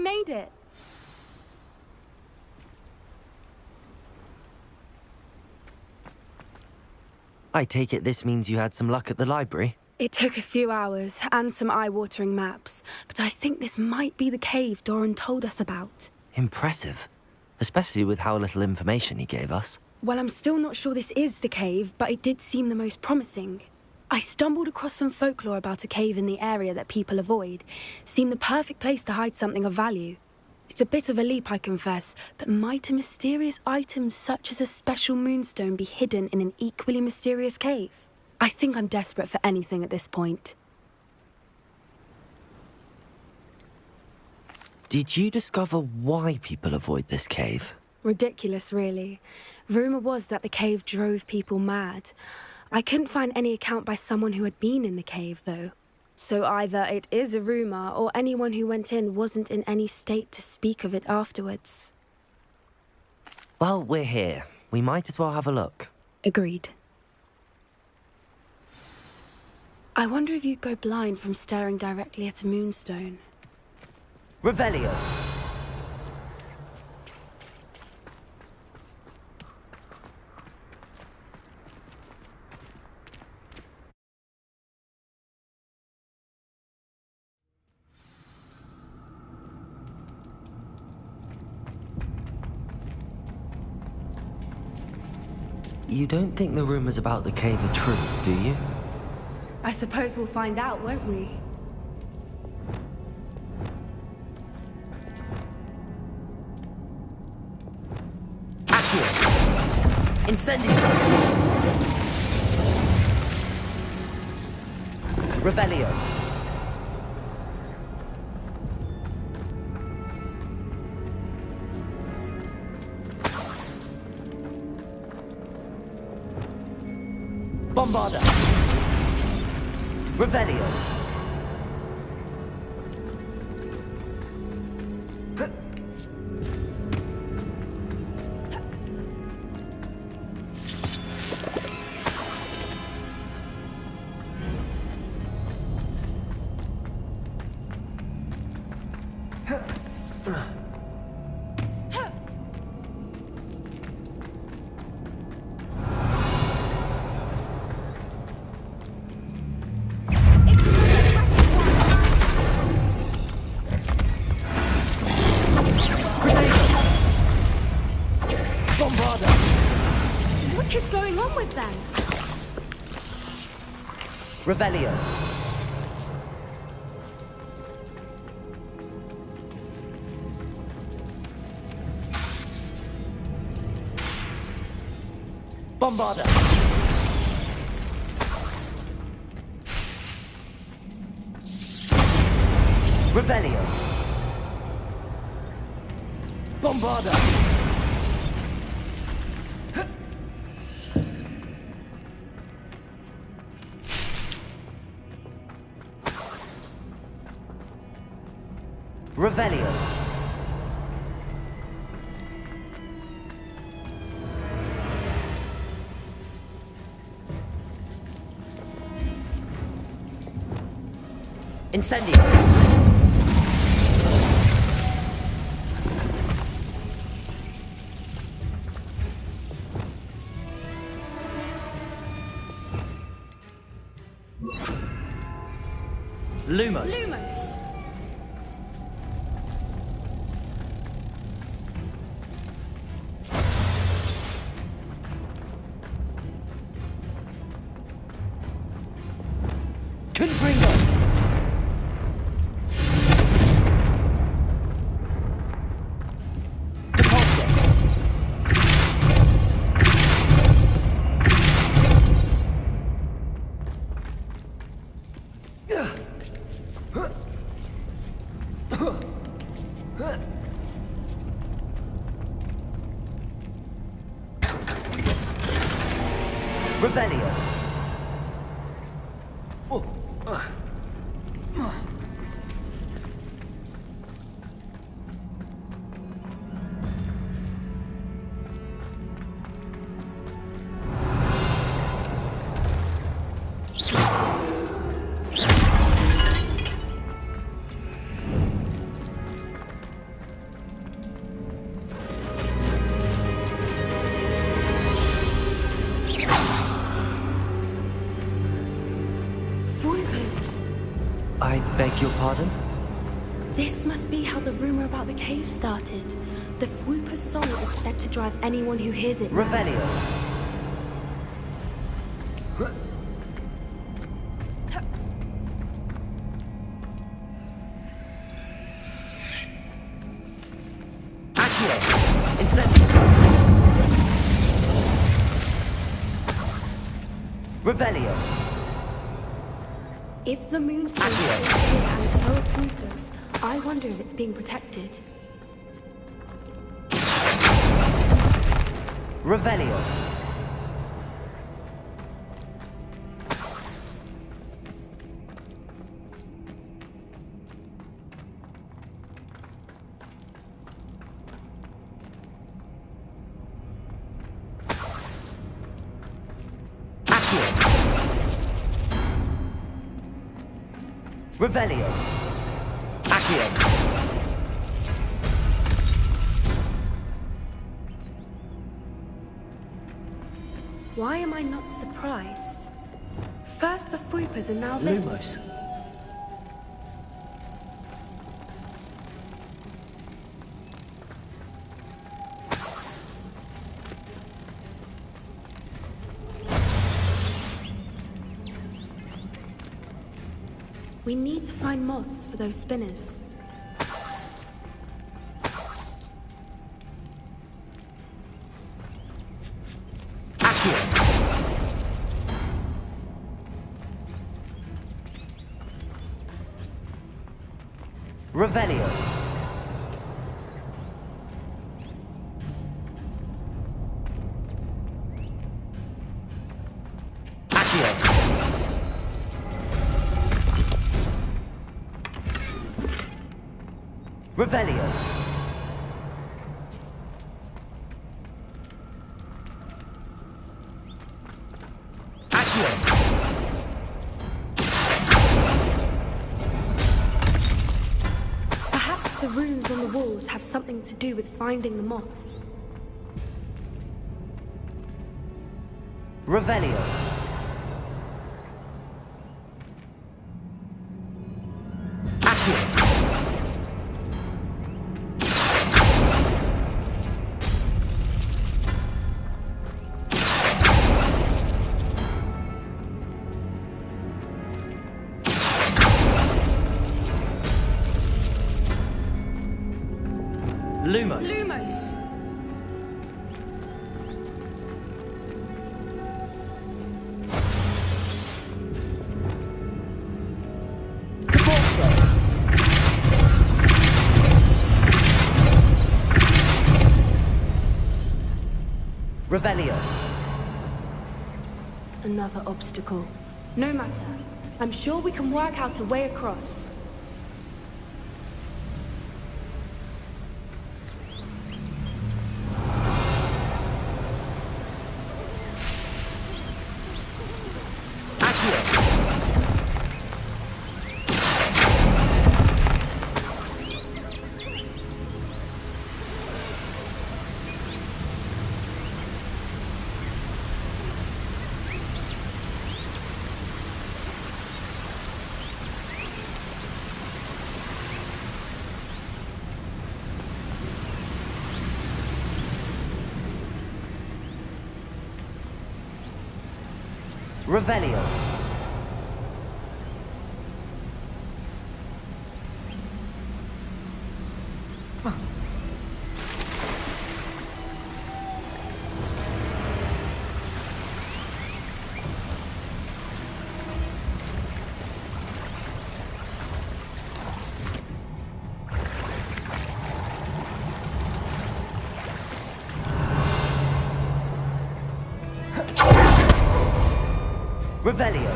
made it. I take it this means you had some luck at the library? It took a few hours and some eye-watering maps, but I think this might be the cave Doran told us about. Impressive. Especially with how little information he gave us. Well, I'm still not sure this is the cave, but it did seem the most promising. I stumbled across some folklore about a cave in the area that people avoid. Seemed the perfect place to hide something of value. It's a bit of a leap, I confess, but might a mysterious item such as a special moonstone be hidden in an equally mysterious cave? I think I'm desperate for anything at this point. Did you discover why people avoid this cave? Ridiculous, really. Rumor was that the cave drove people mad. I couldn't find any account by someone who had been in the cave, though. So either it is a rumor, or anyone who went in wasn't in any state to speak of it afterwards. Well, we're here. We might as well have a look. Agreed. I wonder if you'd go blind from staring directly at a moonstone. Revelio! You don't think the rumors about the cave are true, do you? I suppose we'll find out, won't we? Accio! Incendio! Revelio! Bombarda! Revelio! What is going on with them? Revelio. Bombarda. Revelio. Bombarda. Revelio. Incendio. Lumos. Lumos! Confringo. Deposit. Revelio. Beg your pardon? This must be how the rumor about the cave started. The Whooper's song is said to drive anyone who hears it mad. Revelio. Accio. Incendio. Revelio. If the Moonstone is here and so are Whoopers, I wonder if it's being protected. Revelio. Revelio. Accio. Why am I not surprised? First the Whoopers and now this. Lumos. We need to find moths for those spinners. Revelio. Accio. Revelio. Accio. Perhaps the runes on the walls have something to do with finding the moths. Revelio. Accio. Lumos. Lumos! Revelio. Another obstacle. No matter. I'm sure we can work out a way across. Revelio. Revelio.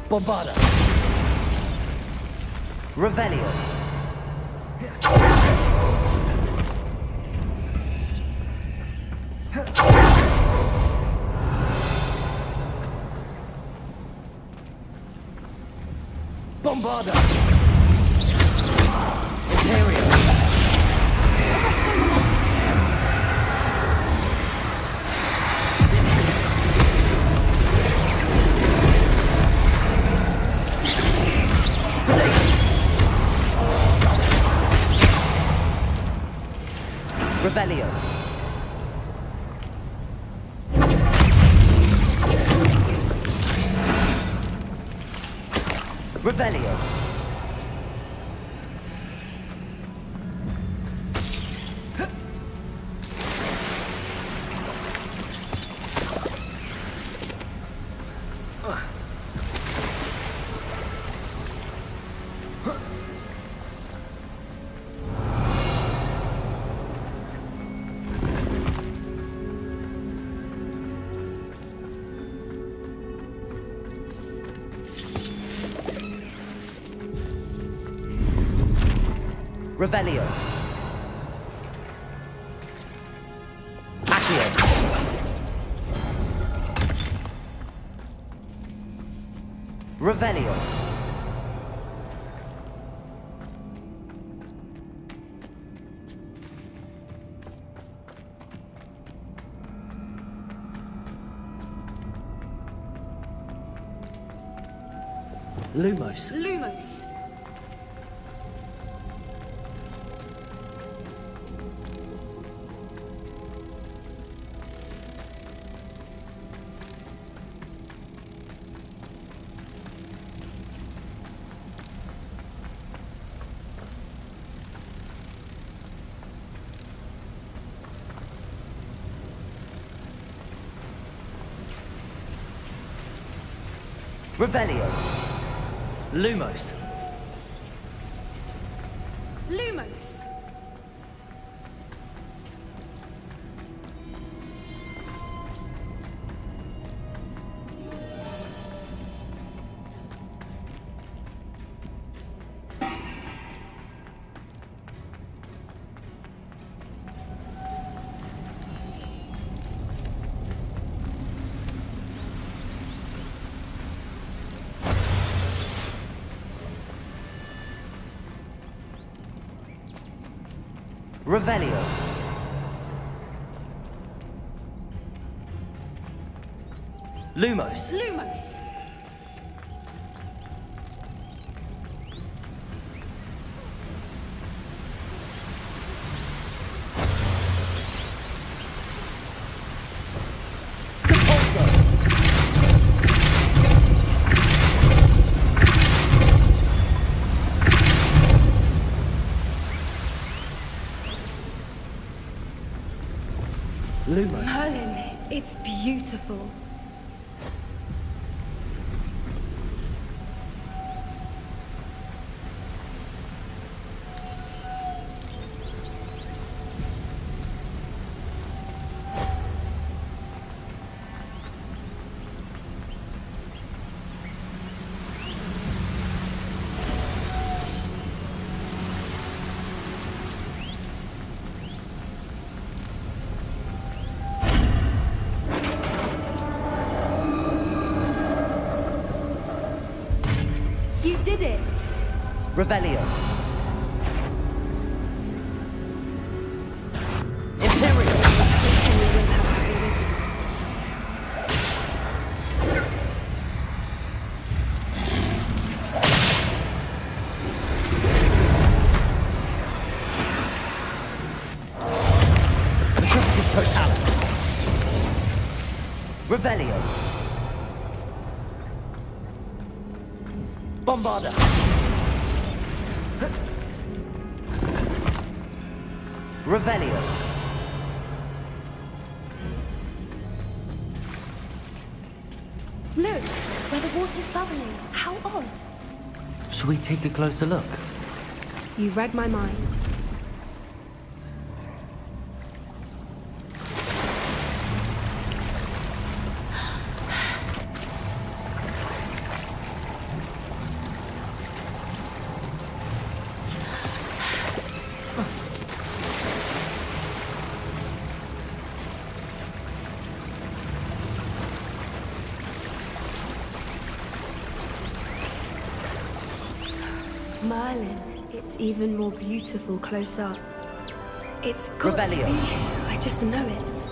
Bombada. Revelio. Bombarda! Imperial! Revelio. Revelio. Revelio. Accio. Revelio. Lumos. Lumos. Revelio. Lumos. Lumos. Revelio. Lumos. Lumos. Lumos. Merlin, it's beautiful. You did it! Revelio. Imperial. And you will have happy wisdom. Metropolis Totalis. Revelio. Bombarda. Revelio. Look, where the water's bubbling. How odd. Shall we take a closer look? You read my mind. Merlin, it's even more beautiful close up. It's got to be. Revelio. I just know it.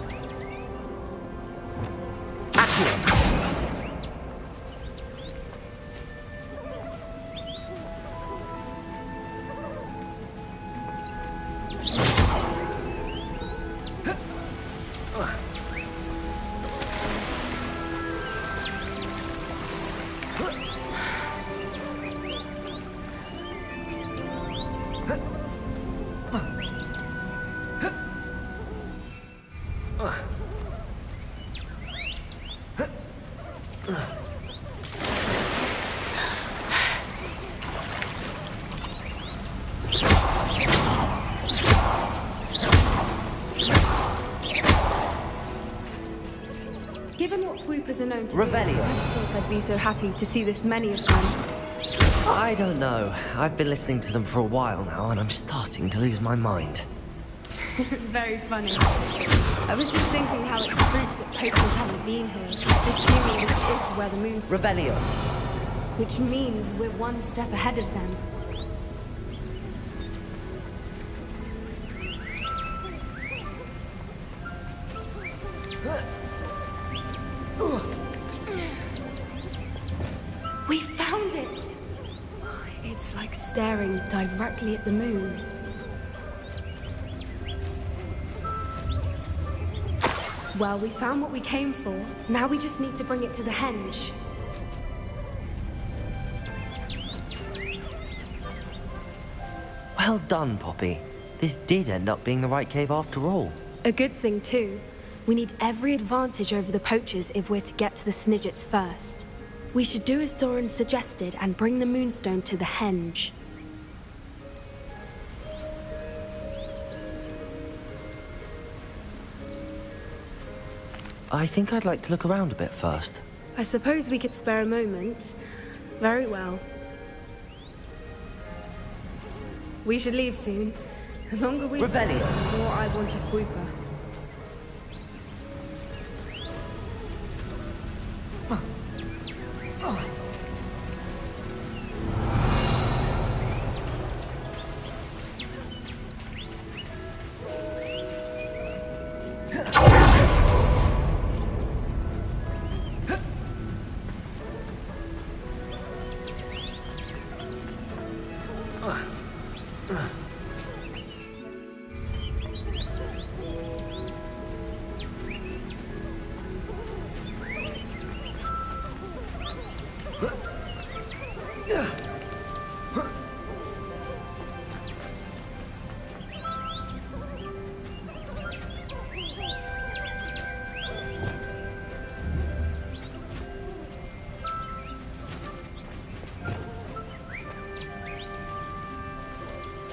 Given what Whoopers are known to do, I Revelio. never thought I'd be so happy to see this many of them. I don't know. I've been listening to them for a while now, and I'm starting to lose my mind. Very funny. I was just thinking how it's proof that poachers haven't been here, assuming this is where the Moonstone Revelio. is. Which means we're one step ahead of them. We found it! It's like staring directly at the moon. Well, we found what we came for. Now we just need to bring it to the henge. Well done, Poppy. This did end up being the right cave after all. A good thing, too. We need every advantage over the poachers if we're to get to the Snidgets first. We should do as Doran suggested and bring the Moonstone to the henge. I think I'd like to look around a bit first. I suppose we could spare a moment. Very well. We should leave soon. The longer we stay, Revelio. the more I want a Whooper.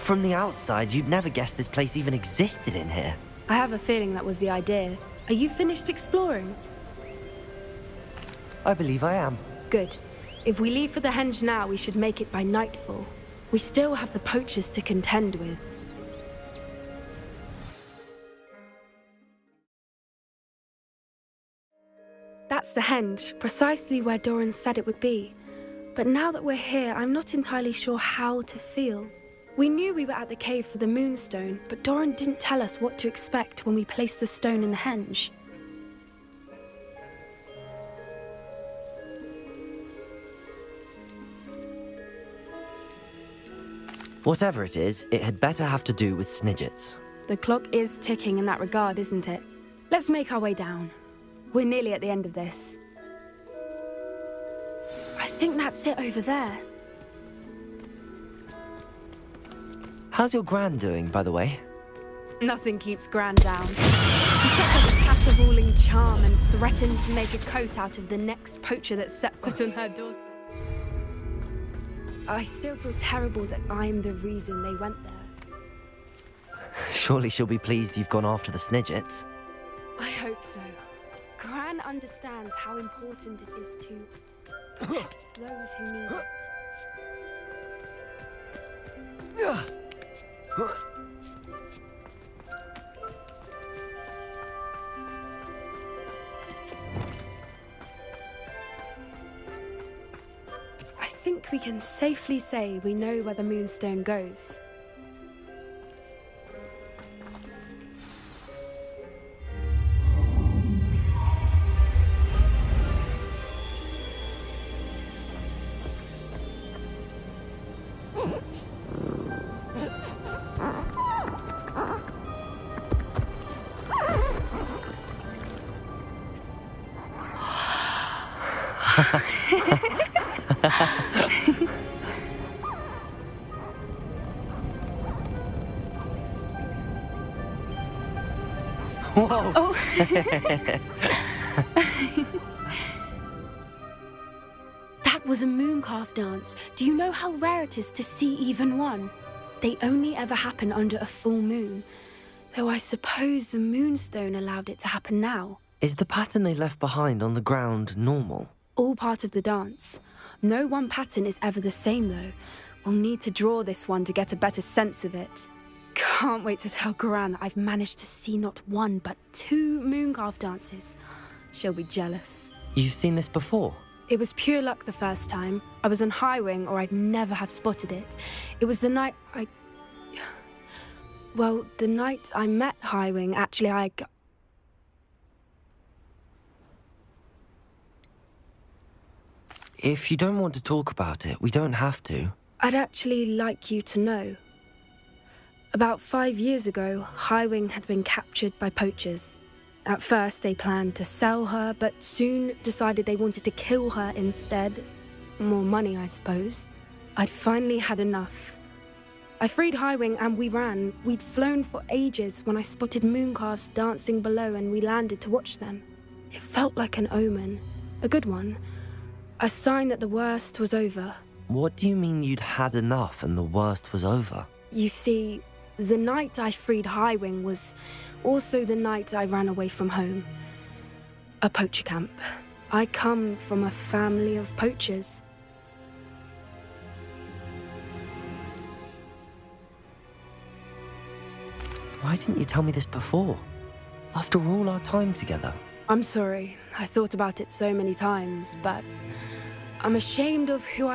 From the outside, you'd never guess this place even existed in here. I have a feeling that was the idea. Are you finished exploring? I believe I am. Good. If we leave for the henge now, we should make it by nightfall. We still have the poachers to contend with. That's the henge, precisely where Doran said it would be. But now that we're here, I'm not entirely sure how to feel. We knew we were at the cave for the Moonstone, but Doran didn't tell us what to expect when we placed the stone in the henge. Whatever it is, it had better have to do with Snidgets. The clock is ticking in that regard, isn't it? Let's make our way down. We're nearly at the end of this. I think that's it over there. How's your gran doing, by the way? Nothing keeps Gran down. She set up a caterwauling charm and threatened to make a coat out of the next poacher that set foot on her doorstep. I still feel terrible that I'm the reason they went there. Surely she'll be pleased you've gone after the Snidgets. I hope so. Gran understands how important it is to protect those who need it. I think we can safely say we know where the Moonstone goes. Whoa! Oh. That was a Mooncalf dance. Do you know how rare it is to see even one? They only ever happen under a full moon. Though I suppose the Moonstone allowed it to happen now. Is the pattern they left behind on the ground normal? All part of the dance. No one pattern is ever the same, though. We'll need to draw this one to get a better sense of it. Can't wait to tell Gran that I've managed to see not one, but 2 Mooncalf dances. She'll be jealous. You've seen this before? It was pure luck the first time. I was on Highwing, or I'd never have spotted it. It was the night Well, the night I met Highwing, actually, If you don't want to talk about it, we don't have to. I'd actually like you to know. About 5 years ago, Highwing had been captured by poachers. At first, they planned to sell her, but soon decided they wanted to kill her instead. More money, I suppose. I'd finally had enough. I freed Highwing and we ran. We'd flown for ages when I spotted mooncalves dancing below and we landed to watch them. It felt like an omen. A good one. A sign that the worst was over. What do you mean you'd had enough and the worst was over? You see, the night I freed Highwing was also the night I ran away from home. A poacher camp. I come from a family of poachers. Why didn't you tell me this before? After all our time together. I'm sorry. I thought about it so many times, but I'm ashamed of who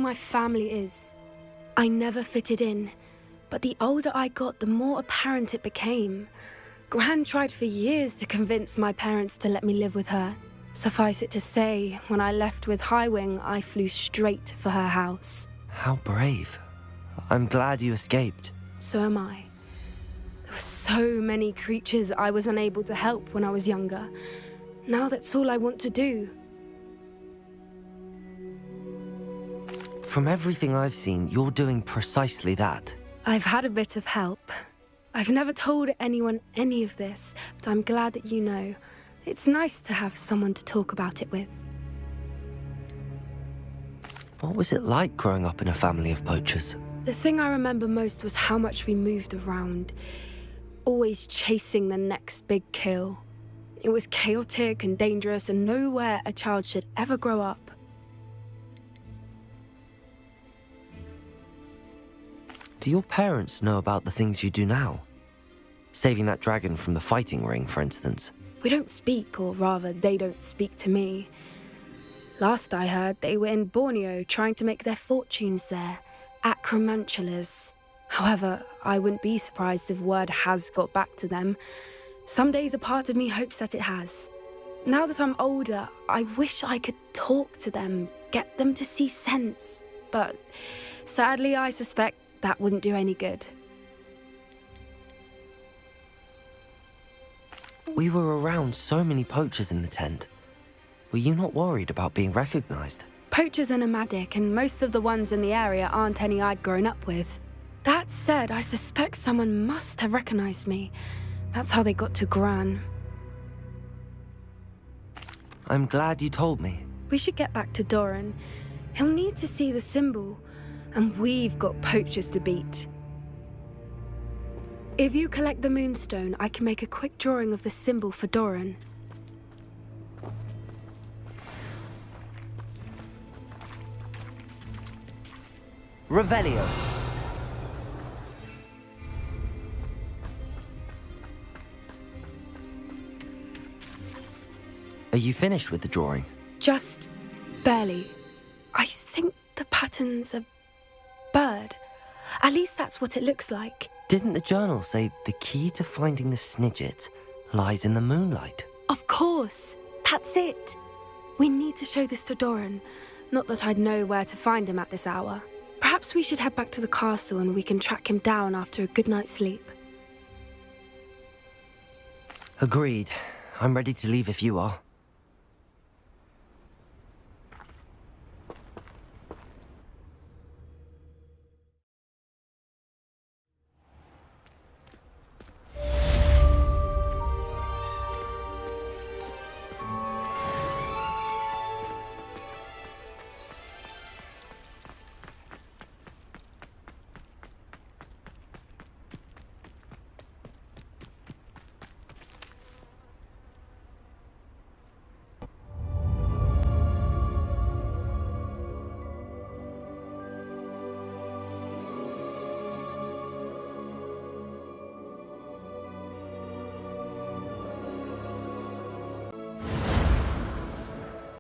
my family is. I never fitted in, but the older I got, the more apparent it became. Gran tried for years to convince my parents to let me live with her. Suffice it to say, when I left with Highwing, I flew straight for her house. How brave. I'm glad you escaped. So am I. There were so many creatures I was unable to help when I was younger. Now that's all I want to do. From everything I've seen, you're doing precisely that. I've had a bit of help. I've never told anyone any of this, but I'm glad that you know. It's nice to have someone to talk about it with. What was it like growing up in a family of poachers? The thing I remember most was how much we moved around, always chasing the next big kill. It was chaotic and dangerous and nowhere a child should ever grow up. Do your parents know about the things you do now? Saving that dragon from the fighting ring, for instance. We don't speak, or rather, they don't speak to me. Last I heard, they were in Borneo trying to make their fortunes there, acromantulas. However, I wouldn't be surprised if word has got back to them. Some days a part of me hopes that it has. Now that I'm older, I wish I could talk to them, get them to see sense. But sadly, I suspect that wouldn't do any good. We were around so many poachers in the tent. Were you not worried about being recognized? Poachers are nomadic, and most of the ones in the area aren't any I'd grown up with. That said, I suspect someone must have recognized me. That's how they got to Gran. I'm glad you told me. We should get back to Doran. He'll need to see the symbol, and we've got poachers to beat. If you collect the Moonstone, I can make a quick drawing of the symbol for Doran. Revelio. Are you finished with the drawing? Just barely. I think pattern's a bird. At least that's what it looks like. Didn't the journal say the key to finding the Snidget lies in the moonlight? Of course. That's it. We need to show this to Doran. Not that I'd know where to find him at this hour. Perhaps we should head back to the castle and we can track him down after a good night's sleep. Agreed. I'm ready to leave if you are.